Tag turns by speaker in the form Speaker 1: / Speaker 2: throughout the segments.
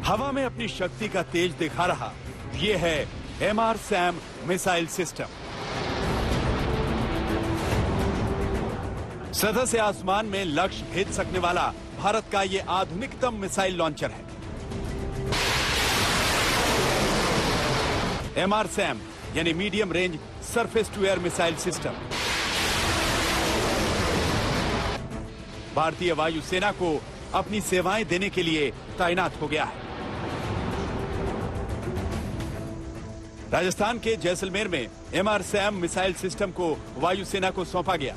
Speaker 1: हवा में अपनी शक्ति का तेज दिखा रहा ये है MRSAM मिसाइल सिस्टम। सतह से आसमान में लक्ष्य भेद सकने वाला भारत का ये आधुनिकतम मिसाइल लॉन्चर है। MRSAM यानी medium range surface to air missile system भारतीय वायुसेना को अपनी सेवाएं देने के लिए तैनात हो गया है। राजस्थान के जैसलमेर में MRSAM मिसाइल सिस्टम को वायुसेना को सौंपा गया।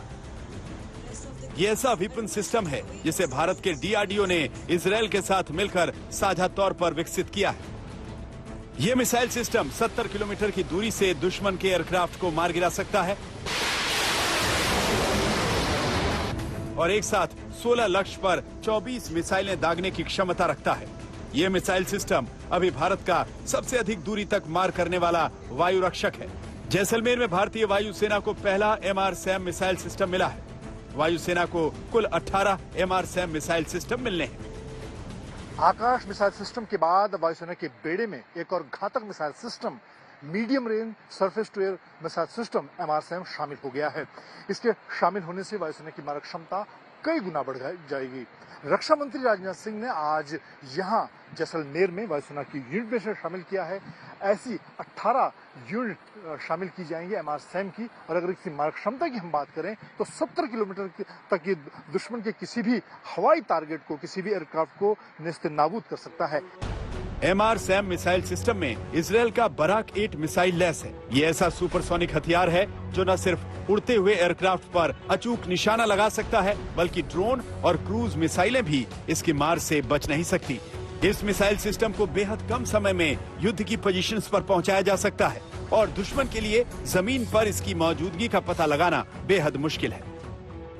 Speaker 1: ये ऐसा विपन सिस्टम है जिसे भारत के DRDO ने इजरायल के साथ मिलकर साझा तौर पर विकसित किया है। यह मिसाइल सिस्टम 70 किलोमीटर की दूरी से दुश्मन के एयरक्राफ्ट को मार गिरा सकता है और एक साथ 16 लक्ष्य पर 24 मिसाइलें दागने की क्षमता रखता है। यह मिसाइल सिस्टम अभी भारत का सबसे अधिक दूरी तक मार करने वाला वायु रक्षक है। जैसलमेर में भारतीय वायुसेना को पहला MRSAM मिसाइल सिस्टम मिला है। वायुसेना को कुल 18 MRSAM मिसाइल सिस्टम मिलने हैं।
Speaker 2: आकाश मिसाइल सिस्टम के बाद वायुसेना के बेड़े में एक और घातक missile system medium range surface to air missile system MRSAM शामिल हो गया है। इसके शामिल होने से वायुसेना की मारक क्षमता कई गुना बढ़ जाएगी। रक्षा मंत्री राजनाथ सिंह ने आज यहां जैसलमेर में वायुसेना की यूनिट में से शामिल किया है। ऐसी 18 यूनिट शामिल की जाएंगी MRSAM की। और अगर इसकी मारक क्षमता की हम बात करें तो 70 किलोमीटर तक ये दुश्मन के किसी भी हवाई टारगेट को, किसी भी एयरक्राफ्ट को नेस्तनाबूद कर सकता है।
Speaker 1: MRSAM मिसाइल सिस्टम में इजरायल का बराक 8 मिसाइल लैस है। ये ऐसा सुपरसोनिक हथियार है जो न सिर्फ उड़ते हुए एयरक्राफ्ट पर अचूक निशाना लगा सकता है बल्कि ड्रोन और क्रूज मिसाइलें भी इसकी मार से बच नहीं सकती। इस मिसाइल सिस्टम को बेहद कम समय में युद्ध की पोजीशंस पर पहुंचाया जा सकता है और दुश्मन के लिए जमीन पर इसकी मौजूदगी का पता लगाना बेहद मुश्किल है।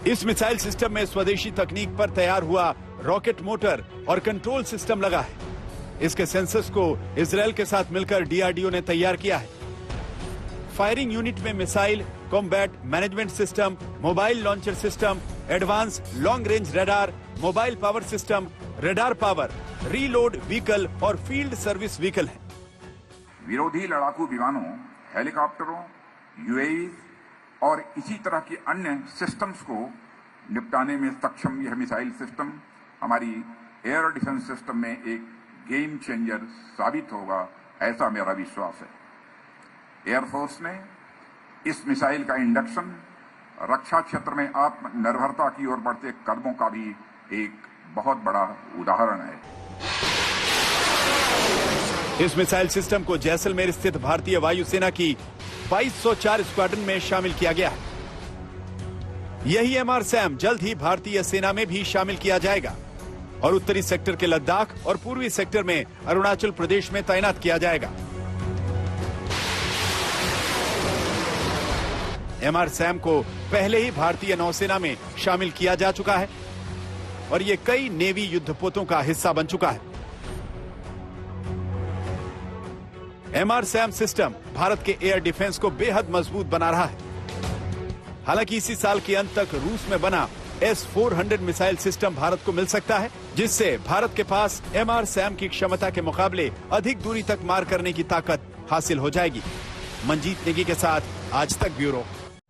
Speaker 1: इस मिसाइल सिस्टम में स्वदेशी तकनीक पर तैयार हुआ रॉकेट मोटर और कंट्रोल सिस्टम लगा है। इसके सेंसर्स को इजरायल के साथ मिलकर DRDO ने तैयार किया है। फायरिंग यूनिट में missile, combat management system, mobile launcher system, advance long range radar, mobile power system, radar power, reload vehicle और फील्ड सर्विस व्हीकल है।
Speaker 3: विरोधी लड़ाकू विमानों, हेलीकॉप्टरों, UAV और इसी तरह की अन्य सिस्टम्स को निपटाने में सक्षम यह मिसाइल सिस्टम हमारी एयर डिफेंस सिस्टम में एक गेम चेंजर साबित होगा, ऐसा मेरा विश्वास है। एयरफोर्स ने इस मिसाइल का इंडक्शन रक्षा क्षेत्र में आत्मनिर्भरता की ओर बढ़ते कदमों का भी एक बहुत बड़ा उदाहरण है।
Speaker 1: इस मिसाइल सिस्टम को जैसलमेर स्थित भारतीय वायुसेना की 2204 स्क्वाड्रन में शामिल किया गया है। यही MRSAM जल्द ही भारतीय सेना में भी शामिल किया जाएगा और उत्तरी सेक्टर के लद्दाख और पूर्वी सेक्टर में अरुणाचल प्रदेश में तैनात किया जाएगा। MRSAM को पहले ही भारतीय नौसेना में शामिल किया जा चुका है और ये कई नेवी युद्धपोतों का हिस्सा बन चुका है। MRSAM सिस्टम भारत के एयर डिफेंस को बेहद मजबूत बना रहा है। हालांकि इसी साल के अंत तक रूस में बना S-400 मिसाइल सिस्टम भारत को मिल सकता है, जिससे भारत के पास MRSAM की क्षमता के मुकाबले अधिक दूरी तक मार करने की ताकत हासिल हो जाएगी। मंजीत नेगी के साथ आज तक ब्यूरो।